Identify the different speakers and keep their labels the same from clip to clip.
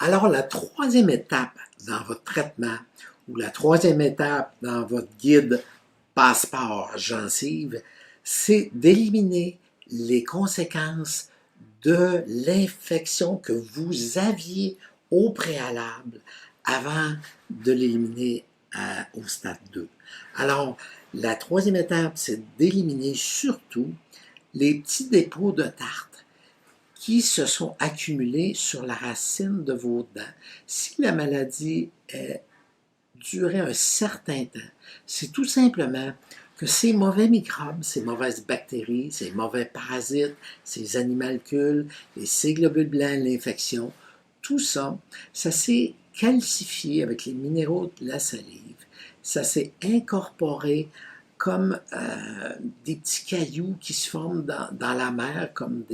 Speaker 1: Alors, la troisième étape dans votre traitement ou la troisième étape dans votre guide passeport gencive, c'est d'éliminer les conséquences de l'infection que vous aviez au préalable avant de l'éliminer au stade 2. Alors, la troisième étape, c'est d'éliminer surtout les petits dépôts de tartre qui se sont accumulés sur la racine de vos dents. Si la maladie durait un certain temps, c'est tout simplement que ces mauvais microbes, ces mauvaises bactéries, ces mauvais parasites, ces animalcules, et ces globules blancs, l'infection, tout ça, ça s'est calcifié avec les minéraux de la salive. Ça s'est incorporé comme des petits cailloux qui se forment dans la mer, comme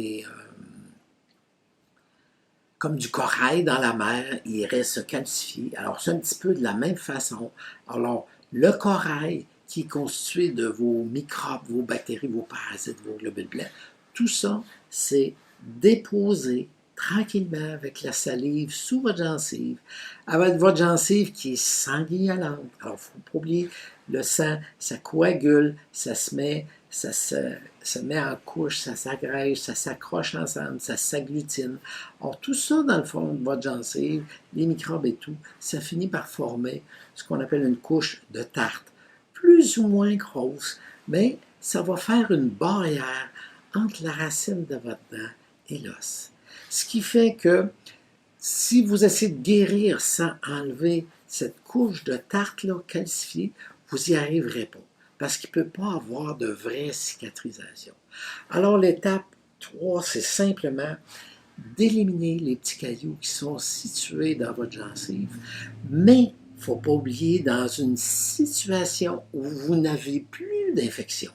Speaker 1: du corail dans la mer, il reste se calcifier. Alors, c'est un petit peu de la même façon. Alors, le corail qui est constitué de vos microbes, vos bactéries, vos parasites, vos globules blancs, tout ça, c'est déposé tranquillement avec la salive sous votre gencive, avec votre gencive qui est sanguinolente. Alors, il ne faut pas oublier, le sang, ça coagule, ça se met en couche, ça s'agrège, ça s'accroche ensemble, ça s'agglutine. Or, tout ça, dans le fond de votre gencive, les microbes et tout, ça finit par former ce qu'on appelle une couche de tartre, plus ou moins grosse, mais ça va faire une barrière entre la racine de votre dent et l'os. Ce qui fait que si vous essayez de guérir sans enlever cette couche de tartre-là calcifiée, vous n'y arriverez pas, parce qu'il ne peut pas avoir de vraie cicatrisation. Alors, l'étape 3, c'est simplement d'éliminer les petits cailloux qui sont situés dans votre gencive, mais il ne faut pas oublier dans une situation où vous n'avez plus d'infection.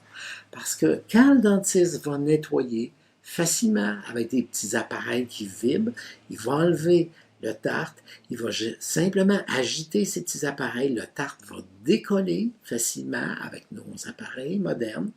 Speaker 1: Parce que quand le dentiste va nettoyer facilement avec des petits appareils qui vibrent, il va enlever le tartre, il va simplement agiter ces petits appareils, le tartre va décoller facilement avec nos appareils modernes.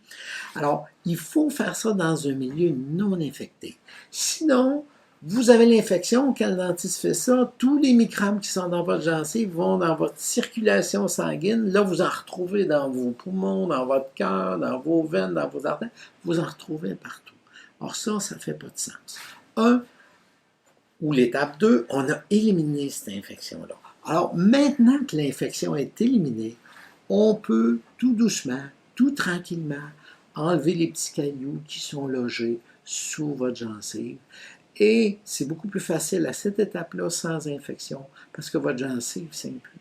Speaker 1: Alors, il faut faire ça dans un milieu non infecté. Sinon, vous avez l'infection, quand le dentiste fait ça, tous les microbes qui sont dans votre gencive vont dans votre circulation sanguine. Là, vous en retrouvez dans vos poumons, dans votre cœur, dans vos veines, dans vos artères. Vous en retrouvez partout. Or, ça ne fait pas de sens. Ou l'étape 2, on a éliminé cette infection-là. Alors, maintenant que l'infection est éliminée, on peut tout doucement, tout tranquillement, enlever les petits cailloux qui sont logés sous votre gencive. Et c'est beaucoup plus facile à cette étape-là sans infection parce que votre gencive saigne plus.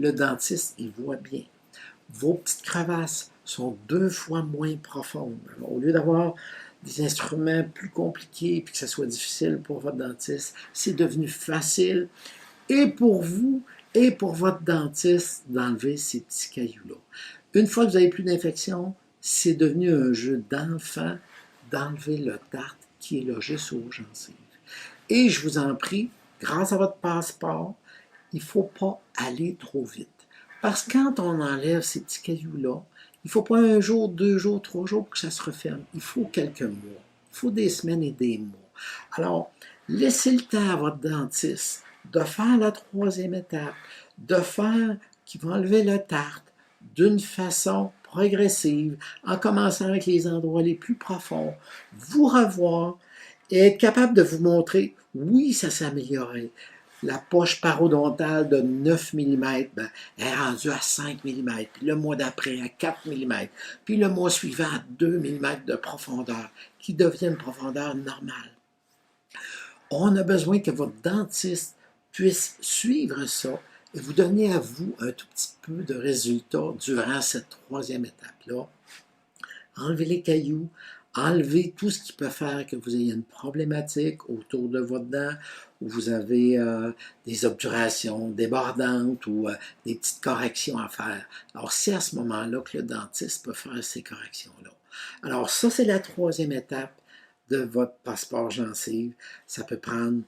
Speaker 1: Le dentiste, il voit bien. Vos petites crevasses sont 2 fois moins profondes. Alors, au lieu d'avoir des instruments plus compliqués et que ça soit difficile pour votre dentiste, c'est devenu facile et pour vous et pour votre dentiste d'enlever ces petits cailloux-là. Une fois que vous n'avez plus d'infection, c'est devenu un jeu d'enfant d'enlever le tartre qui est logé sur vos gencives. Et je vous en prie, grâce à votre passeport, il ne faut pas aller trop vite. Parce que quand on enlève ces petits cailloux-là, il ne faut pas 1 jour, 2 jours, 3 jours pour que ça se referme. Il faut quelques mois. Il faut des semaines et des mois. Alors, laissez le temps à votre dentiste de faire la troisième étape, de faire qu'il va enlever le tartre d'une façon progressive, en commençant avec les endroits les plus profonds, vous revoir et être capable de vous montrer, oui, ça s'est amélioré. La poche parodontale de 9 mm ben, est rendue à 5 mm, puis le mois d'après à 4 mm, puis le mois suivant à 2 mm de profondeur, qui devient une profondeur normale. On a besoin que votre dentiste puisse suivre ça et vous donner à vous un tout petit peu de résultats durant cette troisième étape-là. Enlevez les cailloux, enlevez tout ce qui peut faire que vous ayez une problématique autour de votre dent, où vous avez des obturations débordantes ou des petites corrections à faire. Alors, c'est à ce moment-là que le dentiste peut faire ces corrections-là. Alors, ça, c'est la troisième étape de votre passeport gencive. Ça peut prendre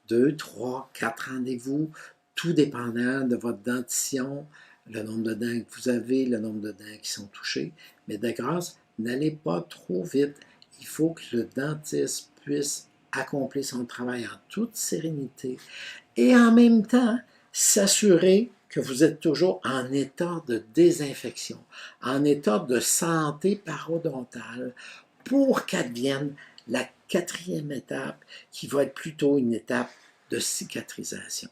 Speaker 1: 2, 3, 4 rendez-vous, tout dépendant de votre dentition, le nombre de dents que vous avez, le nombre de dents qui sont touchées. Mais de grâce, n'allez pas trop vite. Il faut que le dentiste puisse accomplir son travail en toute sérénité et en même temps s'assurer que vous êtes toujours en état de désinfection, en état de santé parodontale pour qu'advienne la quatrième étape qui va être plutôt une étape de cicatrisation.